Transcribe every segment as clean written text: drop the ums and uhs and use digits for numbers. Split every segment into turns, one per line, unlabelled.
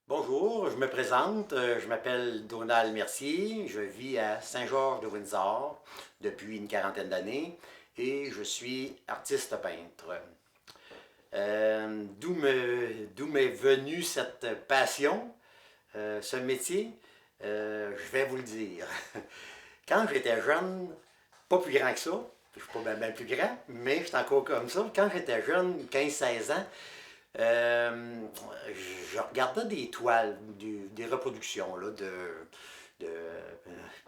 Bonjour, je me présente, je m'appelle Donald Mercier, je vis à Saint-Georges-de-Windsor depuis une quarantaine d'années et je suis artiste peintre. D'où m'est venue cette passion, ce métier? Je vais vous le dire. Quand j'étais jeune, pas plus grand que ça, je suis pas bien plus grand, mais j'étais encore comme ça. Quand j'étais jeune, 15-16 ans, euh, je regardais des toiles, des reproductions là, de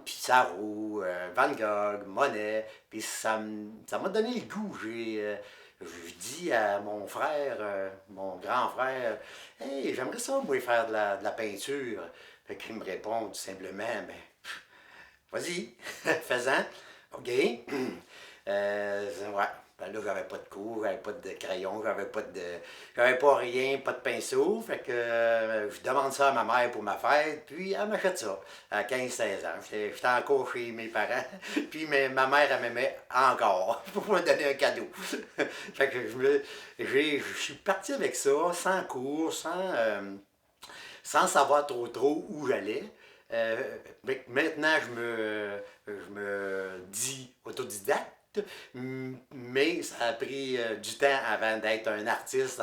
Pissarro, Van Gogh, Monet, puis ça m'a donné le goût. Je dis à mon frère, mon grand frère, hey, j'aimerais ça, moi, faire de la peinture. Fait qu'il me répond tout simplement, ben, vas-y, fais-en. OK. Ouais. Ben là, j'avais pas de cours, j'avais pas de crayon, j'avais pas rien, pas de pinceau. Fait que je demande ça à ma mère pour ma fête, puis elle m'achète ça à 15-16 ans. J'étais encore chez mes parents, puis ma mère, elle m'aimait encore pour me donner un cadeau. Fait que je suis parti avec ça, sans cours, sans savoir trop où j'allais. Maintenant, je me dis autodidacte, mais ça a pris du temps avant d'être un artiste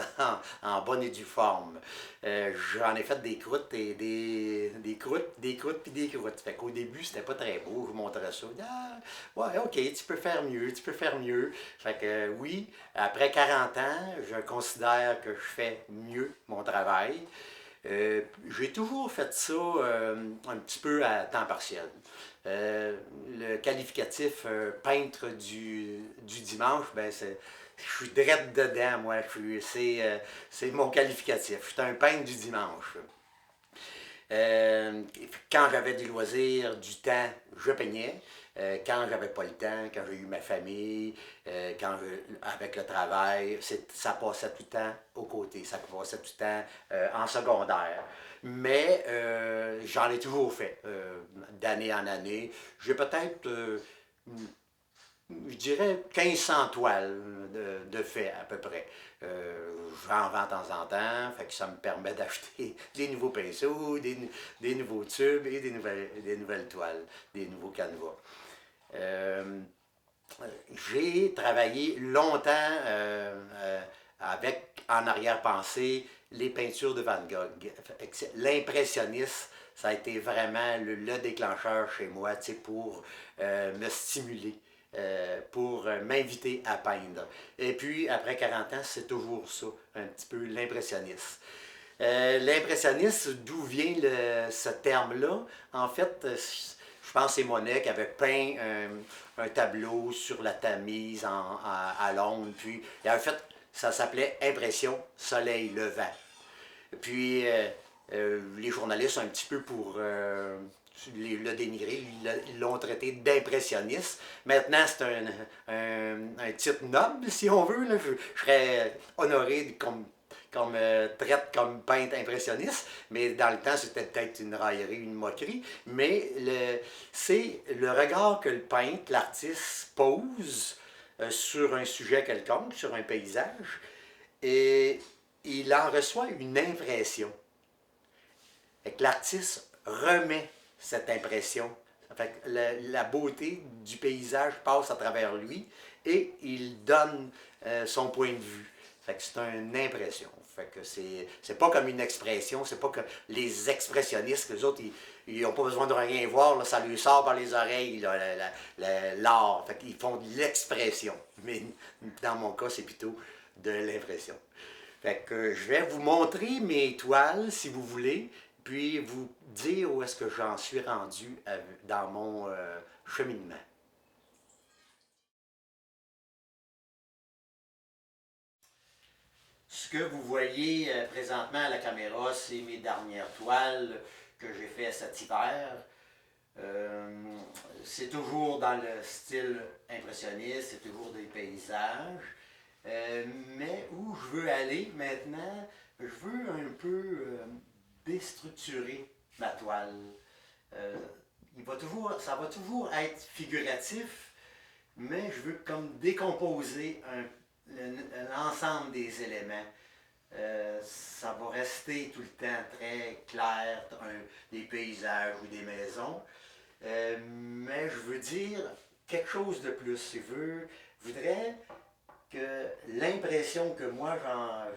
en bonne et due forme. J'en ai fait des croûtes et des croûtes, des croûtes puis des croûtes. Fait qu'au début, c'était pas très beau. Je vous montrais ça. Ah, ouais, ok, tu peux faire mieux, tu peux faire mieux. Fait que oui, après 40 ans, je considère que je fais mieux mon travail. J'ai toujours fait ça un petit peu à temps partiel. Le qualificatif peintre du dimanche, ben je suis drette dedans, moi. C'est mon qualificatif. Je suis un peintre du dimanche. Euh, Quand j'avais des loisirs, du temps, je peignais. Quand j'avais pas le temps, quand j'ai eu ma famille, avec le travail, ça passait tout le temps aux côtés, ça passait tout le temps en secondaire. Mais j'en ai toujours fait, d'année en année. J'ai peut-être je dirais 1500 toiles de fait à peu près. J'en vends de temps en temps, fait que ça me permet d'acheter des nouveaux pinceaux, des nouveaux tubes et des nouvelles toiles, des nouveaux canevas. Euh, j'ai travaillé longtemps avec, en arrière-pensée, les peintures de Van Gogh. L'impressionniste, ça a été vraiment le déclencheur chez moi, pour me stimuler, pour m'inviter à peindre. Et puis, après 40 ans, c'est toujours ça, un petit peu l'impressionniste. L'impressionniste, d'où vient ce terme-là? En fait, je pense que c'est Monet qui avait peint un tableau sur la Tamise à Londres. Puis, il avait fait, ça s'appelait Impression Soleil Levant. Puis, les journalistes, un petit peu pour le dénigrer, ils l'ont traité d'impressionniste. Maintenant, c'est un titre noble, si on veut. Là. Je serais honoré qu'on me traite comme peintre impressionniste, mais dans le temps, c'était peut-être une raillerie, une moquerie. Mais c'est le regard que le peintre, l'artiste, pose sur un sujet quelconque, sur un paysage, et il en reçoit une impression. Fait que l'artiste remet cette impression. Fait que la beauté du paysage passe à travers lui et il donne son point de vue. Fait que c'est une impression. Fait que c'est pas comme une expression, c'est pas que les expressionnistes, les autres, ils n'ont pas besoin de rien voir, là, ça lui sort par les oreilles, l'art. Fait qu'ils font de l'expression. Mais dans mon cas, c'est plutôt de l'impression. Fait que je vais vous montrer mes toiles, si vous voulez, puis vous dire où est-ce que j'en suis rendu dans mon cheminement. Ce que vous voyez présentement à la caméra, c'est mes dernières toiles que j'ai fait cet hiver. Euh, c'est toujours dans le style impressionniste, c'est toujours des paysages. Mais où je veux aller maintenant, je veux un peu déstructurer ma toile. Euh, ça va toujours être figuratif, mais je veux comme décomposer l'ensemble des éléments ça va rester tout le temps très clair, des paysages ou des maisons. Mais je veux dire quelque chose de plus. Je voudrais que l'impression que moi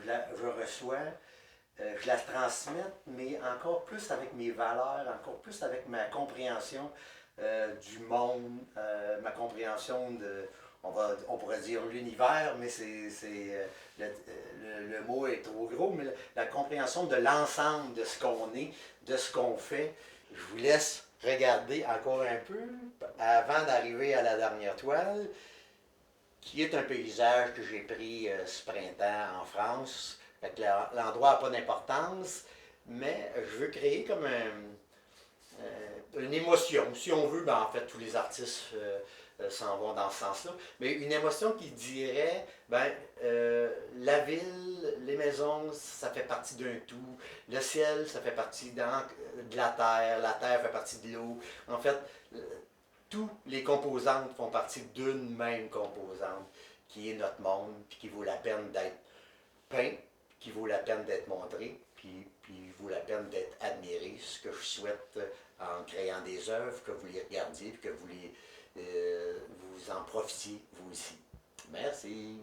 je reçois, je la transmette, mais encore plus avec mes valeurs, encore plus avec ma compréhension du monde, ma compréhension de, on pourrait dire l'univers, mais le mot est trop gros, mais la compréhension de l'ensemble de ce qu'on est, de ce qu'on fait. Je vous laisse regarder encore un peu avant d'arriver à la dernière toile, qui est un paysage que j'ai pris ce printemps en France. L'endroit n'a pas d'importance, mais je veux créer comme une émotion. Si on veut, ben en fait, tous les artistes s'en vont dans ce sens-là. Mais une émotion qui dirait, la ville, les maisons, ça fait partie d'un tout. Le ciel, ça fait partie de la terre fait partie de l'eau. En fait, tous les composantes font partie d'une même composante, qui est notre monde, puis qui vaut la peine d'être peint, qui vaut la peine d'être montré, puis vaut la peine d'être admiré. Ce que je souhaite en créant des œuvres, que vous les regardiez, puis que vous en profitiez vous aussi. Merci.